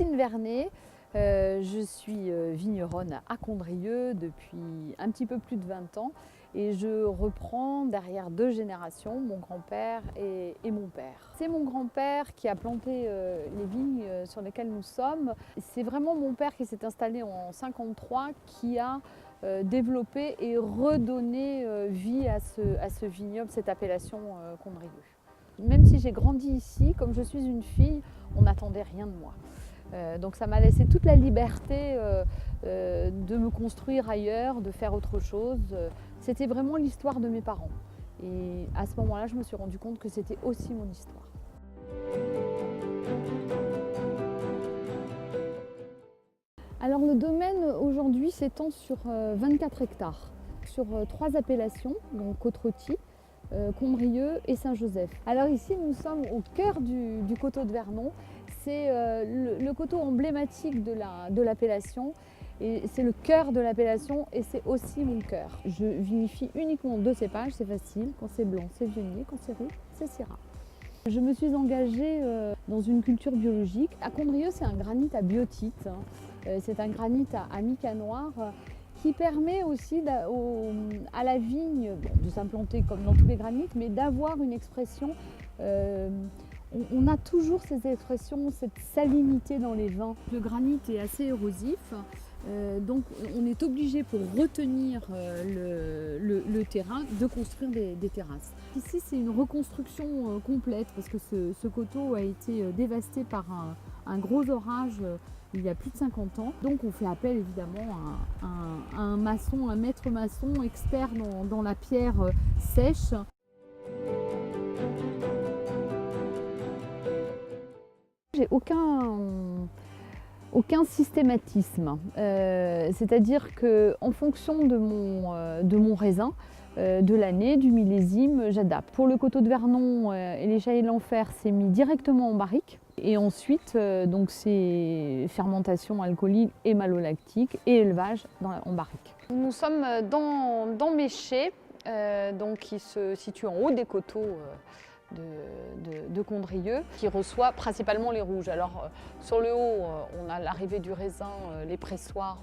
Christine Vernet, je suis vigneronne à Condrieu depuis un petit peu plus de 20 ans et je reprends derrière 2 générations, mon grand-père et mon père. C'est mon grand-père qui a planté les vignes sur lesquelles nous sommes. C'est vraiment mon père qui s'est installé en 1953 qui a développé et redonné vie à ce vignoble, cette appellation Condrieu. Même si j'ai grandi ici, comme je suis une fille, on n'attendait rien de moi. Donc ça m'a laissé toute la liberté de me construire ailleurs, de faire autre chose. C'était vraiment l'histoire de mes parents. Et à ce moment-là, je me suis rendu compte que c'était aussi mon histoire. Alors le domaine aujourd'hui s'étend sur 24 hectares, sur 3 appellations, donc Côte-Rôtie, Condrieu et Saint-Joseph. Alors ici, nous sommes au cœur du coteau de Vernon. C'est le coteau emblématique de l'appellation et c'est le cœur de l'appellation et c'est aussi mon cœur. Je vinifie uniquement 2 cépages, c'est facile. Quand c'est blanc, c'est Viognier, quand c'est rouge, c'est Syrah. Je me suis engagée dans une culture biologique. À Condrieu, c'est un granit à biotite. C'est un granit à mica noir qui permet aussi à la vigne de s'implanter comme dans tous les granites, mais d'avoir une expression. On a toujours ces expressions, cette salinité dans les vins. Le granit est assez érosif, donc on est obligé pour retenir le terrain de construire des terrasses. Ici c'est une reconstruction complète parce que ce coteau a été dévasté par un gros orage il y a plus de 50 ans. Donc on fait appel évidemment à un maçon, un maître maçon expert dans la pierre sèche. J'ai aucun systématisme, c'est-à-dire qu'en fonction de mon raisin, de l'année, du millésime, j'adapte. Pour le coteau de Vernon et les Chaillés de l'Enfer, c'est mis directement en barrique. Et ensuite, donc c'est fermentation alcoolique et malolactique et élevage en barrique. Nous sommes dans Méché, donc qui se situe en haut des coteaux de Condrieu, qui reçoit principalement les rouges. Alors sur le haut, on a l'arrivée du raisin, les pressoirs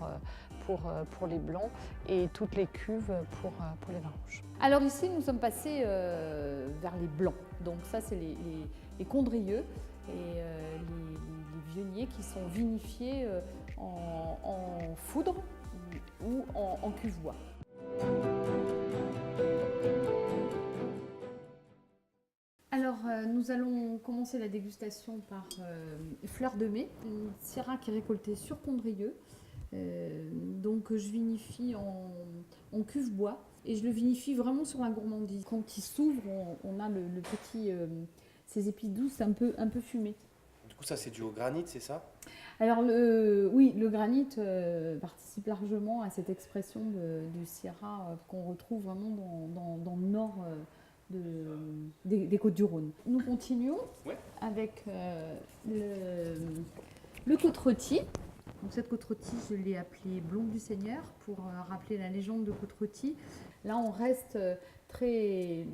pour les blancs et toutes les cuves pour les vins rouges. Alors ici, nous sommes passés vers les blancs. Donc ça, c'est les Condrieu et les Viogniers qui sont vinifiés en foudre ou en cuve-bois. Alors, nous allons commencer la dégustation par Fleur de Mai, une Syrah qui est récoltée sur Condrieu. Donc, je vinifie en cuve-bois et je le vinifie vraiment sur la gourmandise. Quand il s'ouvre, on a le petit, ces épices douces un peu fumées. Du coup, ça, c'est dû au granit, c'est ça? Alors, oui, le granit participe largement à cette expression du Syrah qu'on retrouve vraiment dans le nord. Des Côtes-du-Rhône. Nous continuons avec le Côte-Rôtie. Donc cette Côte-Rôtie, je l'ai appelée Blonde du Seigneur pour rappeler la légende de Côte-Rôtie. Là, on reste très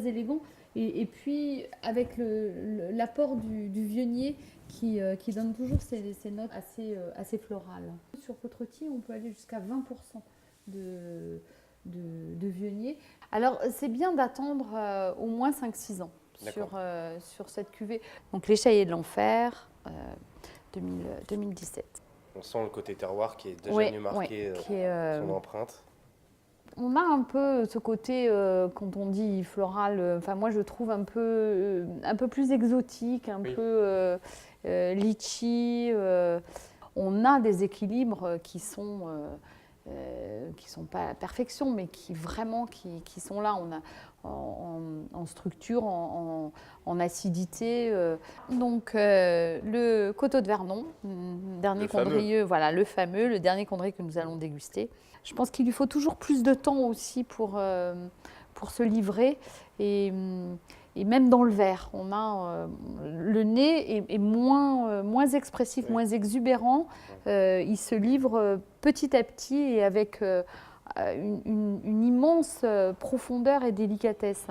élégant. Et puis, avec l'apport du Viognier qui donne toujours ces notes assez florales. Sur Côte-Rôtie, on peut aller jusqu'à 20% de Viognier. Alors, c'est bien d'attendre au moins 5-6 ans sur cette cuvée. Donc, les Chaillés de l'Enfer, 2017. On sent le côté terroir qui est déjà mieux marqué, son empreinte. On a un peu ce côté, quand on dit floral, moi je trouve un peu plus exotique, un peu litchi. On a des équilibres qui sont pas à perfection, mais qui sont là. On a en structure, en acidité. Donc le coteau de Vernon, dernier Condrieu, voilà le fameux, le dernier Condrieu que nous allons déguster. Je pense qu'il lui faut toujours plus de temps aussi pour se livrer et même dans le verre, on a le nez est moins expressif, moins exubérant. Il se livre petit à petit et avec une immense profondeur et délicatesse.